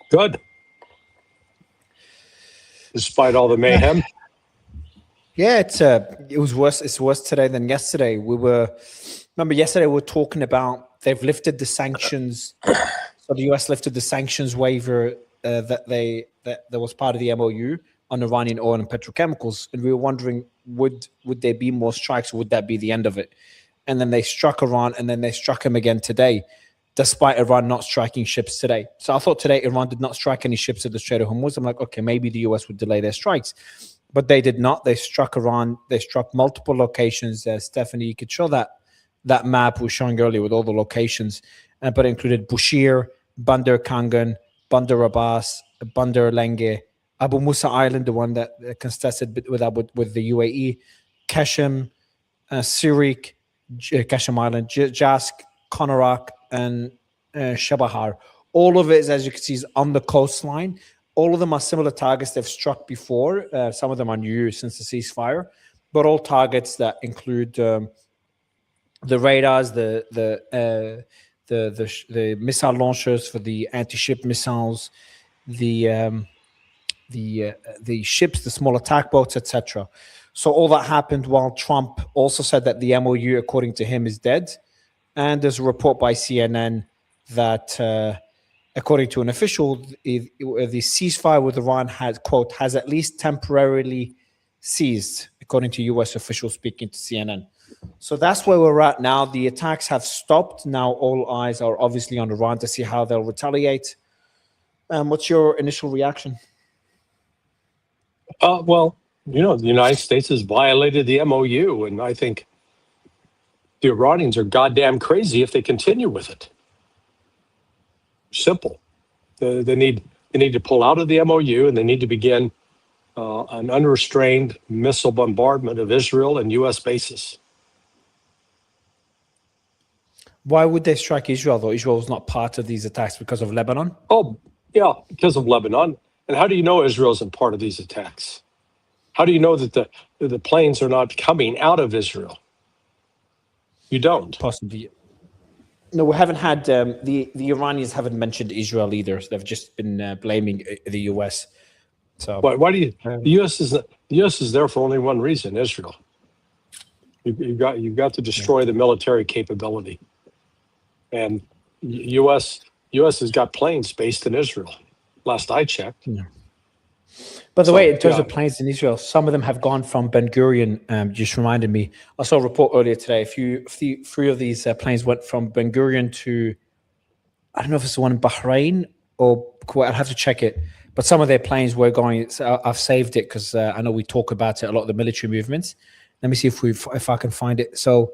Good. Despite all the mayhem. Yeah, it was worse. It's worse today than yesterday. Remember yesterday we were talking about they've lifted the sanctions. So the US lifted the sanctions waiver that was part of the MOU on Iranian oil and petrochemicals, and we were wondering would there be more strikes, or would that be the end of it? And then they struck Iran, and then they struck him again today, despite Iran not striking ships today. So I thought today Iran did not strike any ships at the Strait of Hormuz. I'm like, okay, maybe the US would delay their strikes. But they did not. They struck Iran. They struck multiple locations. Stephanie, you could show that map we were showing earlier with all the locations, but it included Bushehr, Bandar Kangan, Bandar Abbas, Bandar Lenge, Abu Musa Island, the one that contested with the UAE, Qashem, Sirik, Qashem Island, Jask, Konarak, and Shabahar. All of it, as you can see, is on the coastline. All of them are similar targets they've struck before. Some of them are new since the ceasefire, but all targets that include the radars, the missile launchers for the anti-ship missiles, the ships, the small attack boats, etc. So all that happened while Trump also said that the MOU, according to him, is dead. And there's a report by CNN that, according to an official, the ceasefire with Iran has at least temporarily ceased, according to U.S. officials speaking to CNN. So that's where we're at now. The attacks have stopped. Now all eyes are obviously on Iran to see how they'll retaliate. What's your initial reaction? Well, the United States has violated the MOU, and I think the Iranians are goddamn crazy if they continue with it. Simple. They need to pull out of the MOU, and they need to begin an unrestrained missile bombardment of Israel and U.S. bases. Why would they strike Israel, though? Israel was not part of these attacks because of Lebanon? Oh, yeah, because of Lebanon. And how do you know Israel isn't part of these attacks? How do you know that the planes are not coming out of Israel? You don't. Possibly. No, we haven't had the Iranians haven't mentioned Israel either. So they've just been blaming the U.S. So why do you? The U.S. is there for only one reason: Israel. You've got to destroy the military capability, and U.S. has got planes based in Israel. Last I checked. Yeah. By the way, in terms of planes in Israel, some of them have gone from Ben Gurion. Just reminded me. I saw a report earlier today. Three of these planes went from Ben Gurion to, I don't know if it's the one in Bahrain or Kuwait. I'll have to check it. But some of their planes were going. So I've saved it because I know we talk about it a lot. The military movements. Let me see if I can find it. So.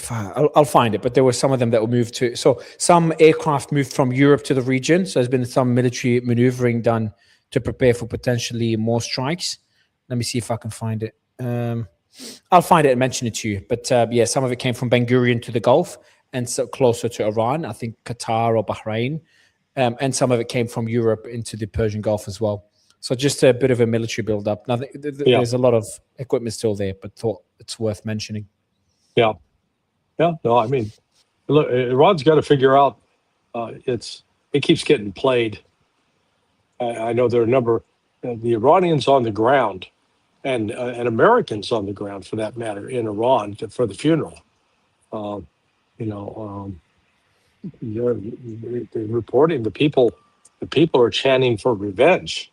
I'll find it, but there were some of them that were moved to. So some aircraft moved from Europe to the region. So there's been some military maneuvering done to prepare for potentially more strikes. Let me see if I can find it. I'll find it and mention it to you. But yeah, some of it came from Ben Gurion to the Gulf and so closer to Iran, I think Qatar or Bahrain. And some of it came from Europe into the Persian Gulf as well. So just a bit of a military buildup. Now, there's a lot of equipment still there, but thought it's worth mentioning. Yeah. Yeah, no, I mean, look, Iran's got to figure out it keeps getting played. I know there are a number the Iranians on the ground and Americans on the ground, for that matter, in Iran for the funeral. They're reporting the people are chanting for revenge.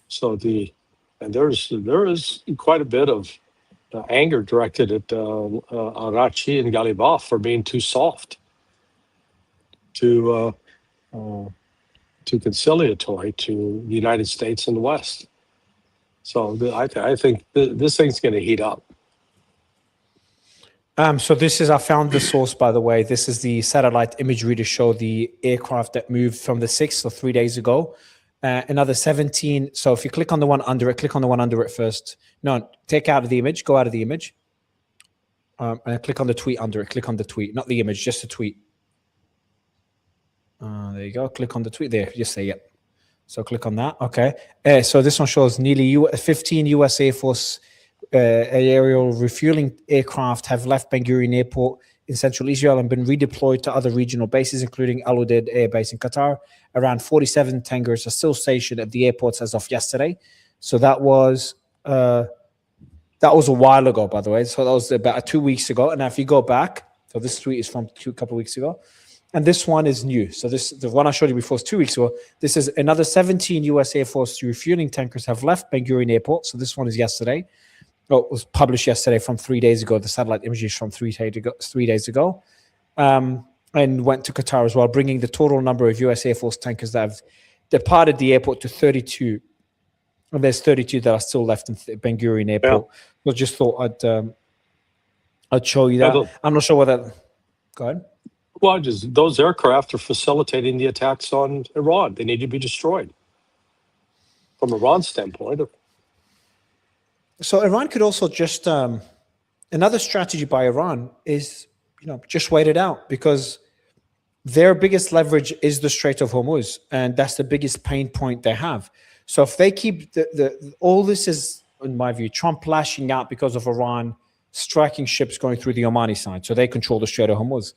So there is quite a bit of anger directed at Arachi and Ghalibaf for being too soft, too conciliatory to the United States and the West. So I think this thing's going to heat up. So I found the source, by the way. This is the satellite imagery to show the aircraft that moved from the 6th, so 3 days ago. Another 17. So if you click on the one under it, click on the one under it first. No, take out of the image, go out of the image. And click on the tweet under it. Click on the tweet, not the image, just the tweet. There you go. Click on the tweet there. Just say it. So click on that. Okay. So this one shows nearly 15 U.S. Air Force aerial refueling aircraft have left Ben Gurion Airport in central Israel and been redeployed to other regional bases, including Al Udeid Air Base in Qatar. Around 47 tankers are still stationed at the airports as of yesterday. So that was a while ago, by the way. So that was about 2 weeks ago. And now if you go back, so this tweet is from a couple of weeks ago, and this one is new. So the one I showed you before was 2 weeks ago. This is another 17 U.S. Air Force refueling tankers have left Ben Gurion Airport. So this one is yesterday. Well, it was published yesterday from 3 days ago. The satellite images from 3 days ago. And went to Qatar as well, bringing the total number of U.S. Air Force tankers that have departed the airport to 32. And there's 32 that are still left in Ben Gurion Airport. Yeah. So just thought I'd show you that. I'm not sure whether. Go ahead. Well, those aircraft are facilitating the attacks on Iran. They need to be destroyed. From Iran's standpoint. So Iran could also just another strategy by Iran is just wait it out, because their biggest leverage is the Strait of Hormuz, and that's the biggest pain point they have. So if they keep all this is, in my view, Trump lashing out because of Iran striking ships going through the Omani side, so they control the Strait of Hormuz.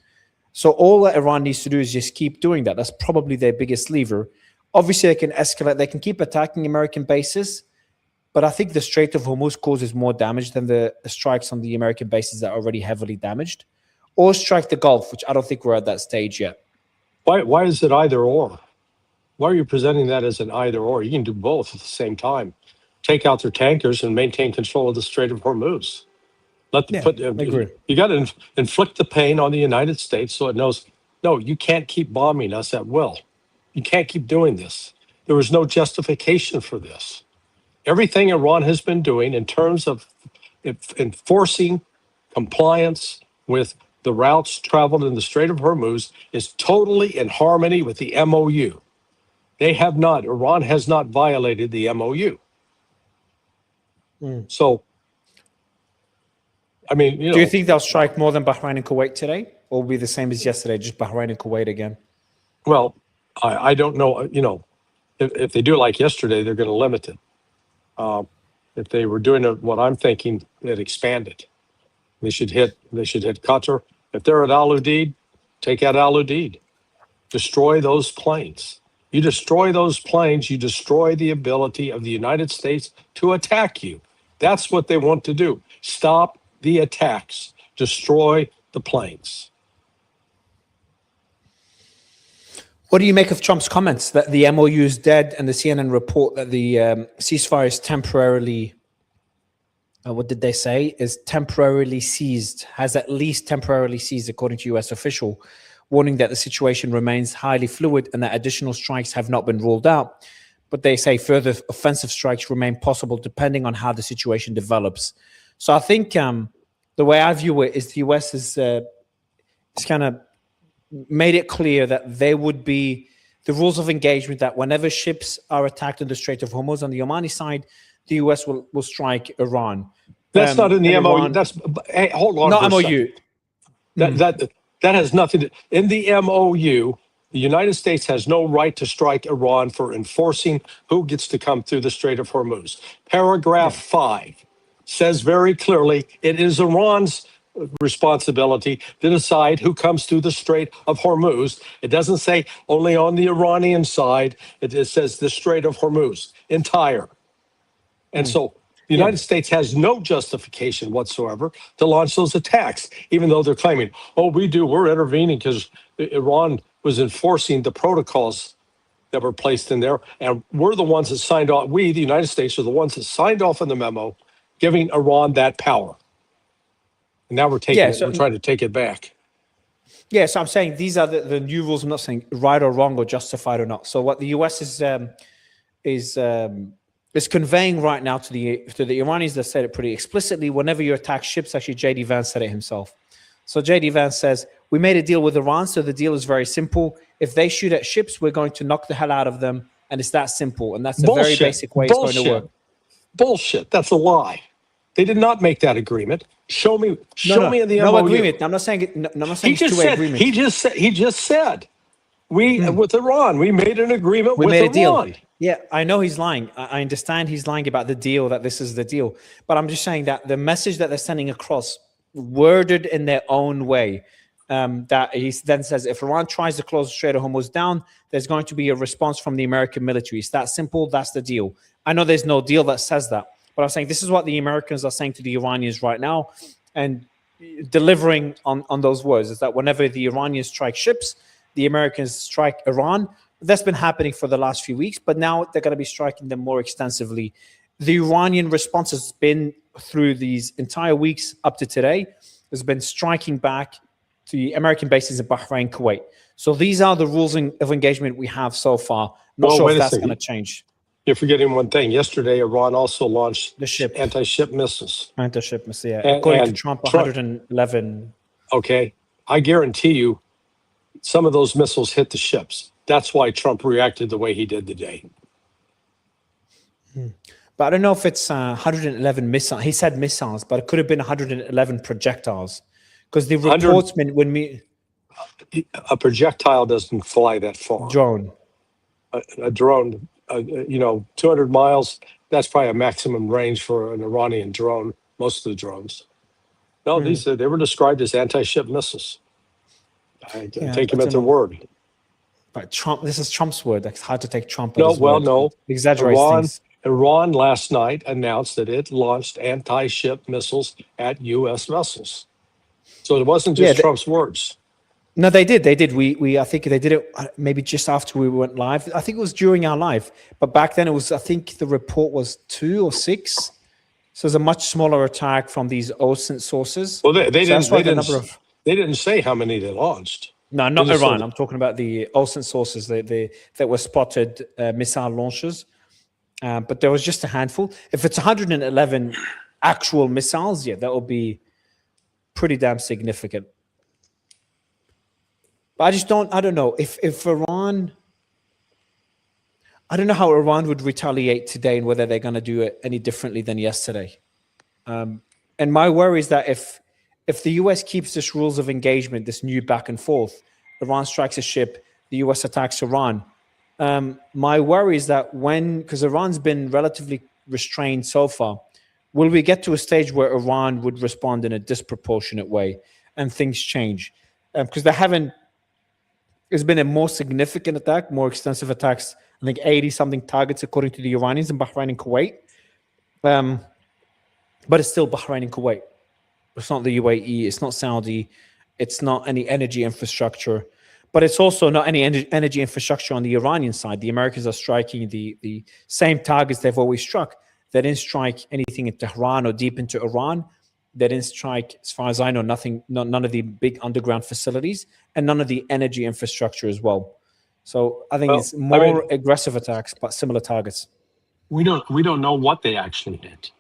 So all that Iran needs to do is just keep doing that. That's probably their biggest lever. Obviously, they can escalate. They can keep attacking American bases, but I think the Strait of Hormuz causes more damage than the strikes on the American bases that are already heavily damaged. Or strike the Gulf, which I don't think we're at that stage yet. Why is it either or? Why are you presenting that as an either or? You can do both at the same time. Take out their tankers and maintain control of the Strait of Hormuz. Let them I agree. You got to inflict the pain on the United States so it knows, no, you can't keep bombing us at will. You can't keep doing this. There was no justification for this. Everything Iran has been doing in terms of enforcing compliance with the routes traveled in the Strait of Hormuz is totally in harmony with the MOU. Iran has not violated the MOU. So, I mean, do you think they'll strike more than Bahrain and Kuwait today, or will be the same as yesterday, just Bahrain and Kuwait again? Well, I don't know. If they do it like yesterday, they're going to limit it. If they were doing what I'm thinking, they'd expand it. They should hit Qatar. If they're at Al Udeid, take out Al Udeid. Destroy those planes. You destroy those planes, you destroy the ability of the United States to attack you. That's what they want to do. Stop the attacks. Destroy the planes. What do you make of Trump's comments that the MOU is dead and the CNN report that the ceasefire is temporarily, what did they say, is temporarily ceased, has at least temporarily ceased, according to U.S. official, warning that the situation remains highly fluid and that additional strikes have not been ruled out. But they say further offensive strikes remain possible depending on how the situation develops. So I think the way I view it is the U.S. is kind of made it clear that there would be the rules of engagement that whenever ships are attacked in the Strait of Hormuz on the Omani side, the U.S. will strike Iran. That's not in the MOU. Hold on. Not MOU. That has nothing to. In the MOU, the United States has no right to strike Iran for enforcing who gets to come through the Strait of Hormuz. Paragraph 5 says very clearly it is Iran's responsibility to decide who comes through the Strait of Hormuz. It doesn't say only on the Iranian side. It says the Strait of Hormuz entire. And so the United States has no justification whatsoever to launch those attacks, even though they're claiming, we're intervening because Iran was enforcing the protocols that were placed in there. And we're the ones that signed off. We, the United States, are the ones that signed off on the memo giving Iran that power. And now we're trying to take it back. Yeah, so I'm saying these are the new rules. I'm not saying right or wrong or justified or not. So what the U.S. is conveying right now to the Iranians, that said it pretty explicitly, whenever you attack ships, actually J.D. Vance said it himself. So J.D. Vance says, we made a deal with Iran, so the deal is very simple. If they shoot at ships, we're going to knock the hell out of them, and it's that simple. And that's a very basic way it's going to work. Bullshit. That's a lie. They did not make that agreement. Show me in the MOU. No agreement. I'm not saying it. No, I'm not saying it's two-way agreement. He just said with Iran, we made an agreement with Iran. Deal. Yeah, I know he's lying. I understand he's lying about the deal, that this is the deal. But I'm just saying that the message that they're sending across, worded in their own way, that he then says, if Iran tries to close the Strait of Hormuz down, there's going to be a response from the American military. It's that simple. That's the deal. I know there's no deal that says that, but I'm saying this is what the Americans are saying to the Iranians right now, and delivering on those words is that whenever the Iranians strike ships, the Americans strike Iran. That's been happening for the last few weeks, but now they're going to be striking them more extensively. The Iranian response has been through these entire weeks up to today, has been striking back to the American bases in Bahrain, Kuwait. So these are the rules of engagement we have so far. Not sure if that's going to change. You're forgetting one thing. Yesterday, Iran also launched the ship anti-ship missiles. Anti-ship missiles, yeah. According to Trump, 111. Okay. I guarantee you, some of those missiles hit the ships. That's why Trump reacted the way he did today. But I don't know if it's 111 missiles. He said missiles, but it could have been 111 projectiles. Because the reports when me... A projectile doesn't fly that far. Drone. A drone, 200 miles, that's probably a maximum range for an Iranian drone, most of the drones. No, they were described as anti-ship missiles. I take them at their word. But Trump, this is Trump's word. It's hard to take Trump at his word. No. Exaggerate things. Iran last night announced that it launched anti-ship missiles at U.S. vessels. So it wasn't just Trump's words. No, they did. They did. I think they did it maybe just after we went live. I think it was during our live. But back then it was, I think the report was 2 or 6. So it was a much smaller attack from these OSINT sources. Well, they didn't say how many they launched. No, not Iran. I'm talking about the OSINT sources that were spotted missile launches. But there was just a handful. If it's 111 actual missiles, yeah, that will be pretty damn significant. But I don't know if Iran, I don't know how Iran would retaliate today and whether they're going to do it any differently than yesterday. And my worry is that if the US keeps this rules of engagement, this new back and forth, Iran strikes a ship, the US attacks Iran. My worry is that because Iran's been relatively restrained so far, will we get to a stage where Iran would respond in a disproportionate way and things change? Because there's been a more significant attack, more extensive attacks, I think 80-something targets according to the Iranians in Bahrain and Kuwait. But it's still Bahrain and Kuwait. It's not the UAE, it's not Saudi, it's not any energy infrastructure, but it's also not any energy infrastructure on the Iranian side. The Americans are striking the same targets they've always struck. They didn't strike anything in Tehran or deep into Iran. They didn't strike, as far as I know, none of the big underground facilities and none of the energy infrastructure as well. So I think it's more aggressive attacks, but similar targets. We don't know what they actually hit.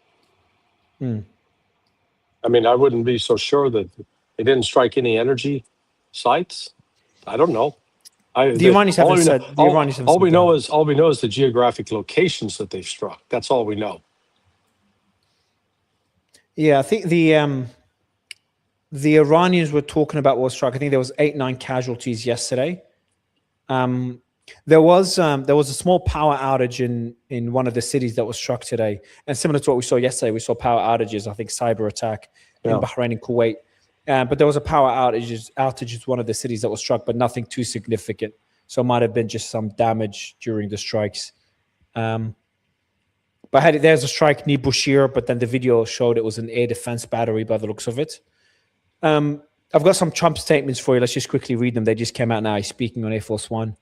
I mean, I wouldn't be so sure that they didn't strike any energy sites. I don't know. The Iranians haven't said. All we know is the geographic locations that they've struck. That's all we know. Yeah, I think the Iranians were talking about what was struck. I think there was 8-9 casualties yesterday. There was a small power outage in one of the cities that was struck today, and similar to what we saw yesterday, we saw power outages. I think cyber attack in Bahrain and Kuwait, but there was a power outage in one of the cities that was struck, but nothing too significant. So it might have been just some damage during the strikes. But there's a strike near Bushehr, but then the video showed it was an air defense battery by the looks of it. I've got some Trump statements for you. Let's just quickly read them. They just came out now. He's speaking on Air Force One.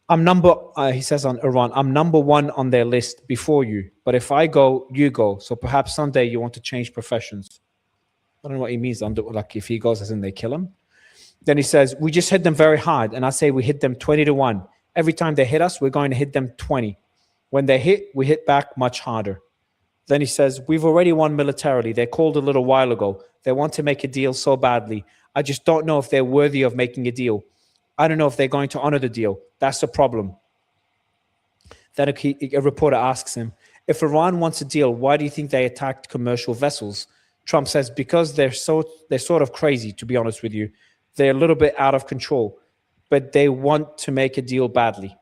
He says on Iran, I'm number 1 on their list before you. But if I go, you go. So perhaps someday you want to change professions. I don't know what he means. Like if he goes, as in they kill him. Then he says, we just hit them very hard. And I say we hit them 20-1. Every time they hit us, we're going to hit them 20. When they hit, we hit back much harder. Then he says, we've already won militarily. They called a little while ago. They want to make a deal so badly. I just don't know if they're worthy of making a deal. I don't know if they're going to honor the deal. That's the problem. Then a reporter asks him, if Iran wants a deal, why do you think they attacked commercial vessels? Trump says, because they're sort of crazy, to be honest with you. They're a little bit out of control, but they want to make a deal badly.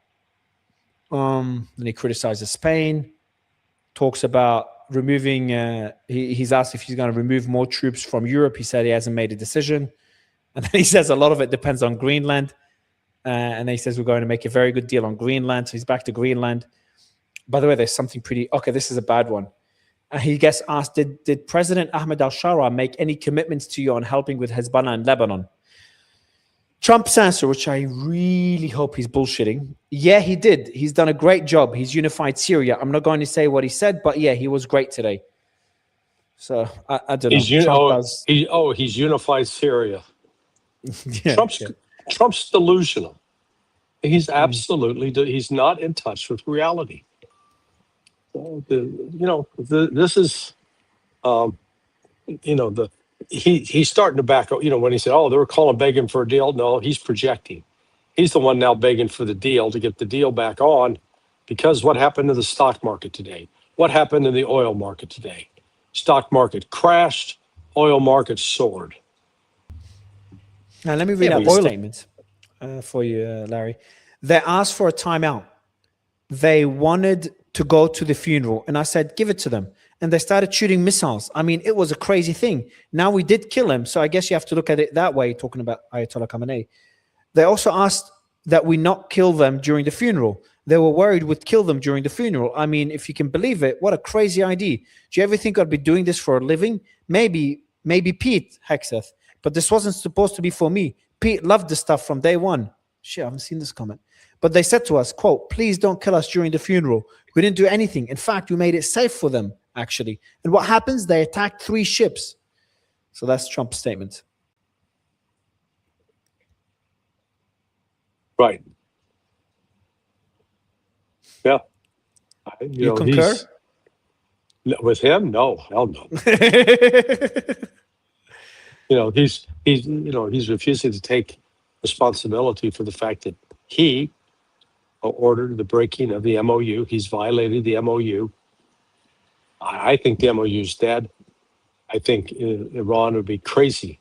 Then he criticizes Spain, talks about removing, he's asked if he's going to remove more troops from Europe. He said he hasn't made a decision. And then he says a lot of it depends on Greenland. And then he says we're going to make a very good deal on Greenland. So he's back to Greenland. By the way, there's something pretty... Okay, this is a bad one. He gets asked, did President Ahmed al-Shara make any commitments to you on helping with Hezbollah in Lebanon? Trump's answer, which I really hope he's bullshitting. Yeah, he did. He's done a great job. He's unified Syria. I'm not going to say what he said, but yeah, he was great today. So I don't know. He's unified Syria. Yeah, Trump's delusional. He's absolutely he's not in touch with reality. This is, he's starting to back up. When he said, "Oh, they were begging for a deal," no, he's projecting. He's the one now begging for the deal to get the deal back on, because what happened to the stock market today? What happened in the oil market today? Stock market crashed, oil market soared. Now, let me read out the statement for you, Larry. They asked for a timeout. They wanted to go to the funeral, and I said, give it to them. And they started shooting missiles. I mean, it was a crazy thing. Now, we did kill him, so I guess you have to look at it that way, talking about Ayatollah Khamenei. They also asked that we not kill them during the funeral. They were worried we'd kill them during the funeral. I mean, if you can believe it, what a crazy idea. Do you ever think I'd be doing this for a living? Maybe Pete Hexeth, but this wasn't supposed to be for me. Pete loved the stuff from day one. Shit, I haven't seen this comment. But they said to us, quote, please don't kill us during the funeral. We didn't do anything. In fact, we made it safe for them, actually. And what happens? They attacked 3 ships. So that's Trump's statement. Right. Yeah. You concur? With him? No, hell no. He's refusing to take responsibility for the fact that he ordered the breaking of the MOU. He's violated the MOU. I think the MOU is dead. I think Iran would be crazy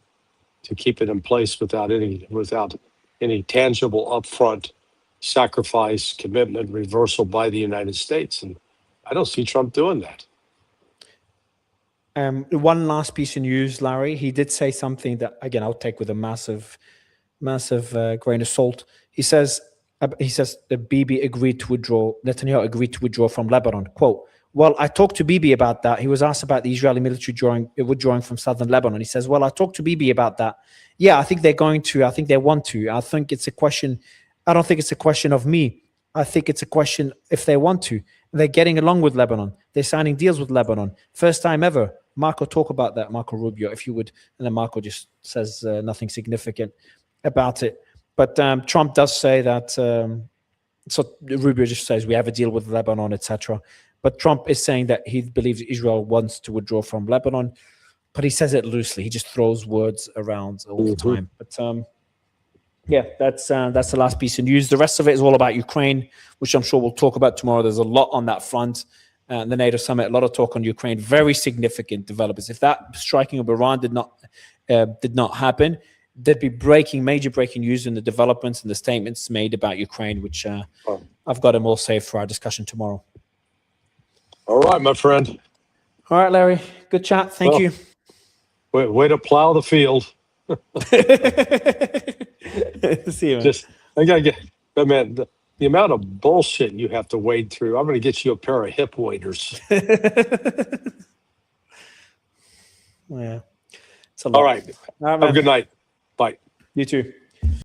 to keep it in place without any tangible upfront sacrifice, commitment, reversal by the United States. And I don't see Trump doing that. One last piece of news, Larry. He did say something that, again, I'll take with a massive grain of salt. He says that Bibi agreed to withdraw, Netanyahu agreed to withdraw from Lebanon. Quote, well, I talked to Bibi about that. He was asked about the Israeli military withdrawing from southern Lebanon. He says, well, I talked to Bibi about that. Yeah, I think they're going to. I think they want to. I think it's a question. I don't think it's a question of me. I think it's a question if they want to. They're getting along with Lebanon. They're signing deals with Lebanon. First time ever. Marco, talk about that, Marco Rubio, if you would. And then Marco just says nothing significant about it. But Trump does say that, so Rubio just says we have a deal with Lebanon, etc. But Trump is saying that he believes Israel wants to withdraw from Lebanon, but he says it loosely. He just throws words around all the time. But yeah, that's the last piece of news. The rest of it is all about Ukraine, which I'm sure we'll talk about tomorrow. There's a lot on that front. The NATO summit, a lot of talk on Ukraine, very significant developments. If that striking of Iran did not happen, there'd be major breaking news in the developments and the statements made about Ukraine, which I've got them all saved for our discussion tomorrow. All right, my friend. All right, Larry. Good chat. Thank you. Way to plow the field. See you, man. Man, the amount of bullshit you have to wade through. I'm going to get you a pair of hip waders. Yeah. It's a lot. All right. Have a good night. Bye. You too.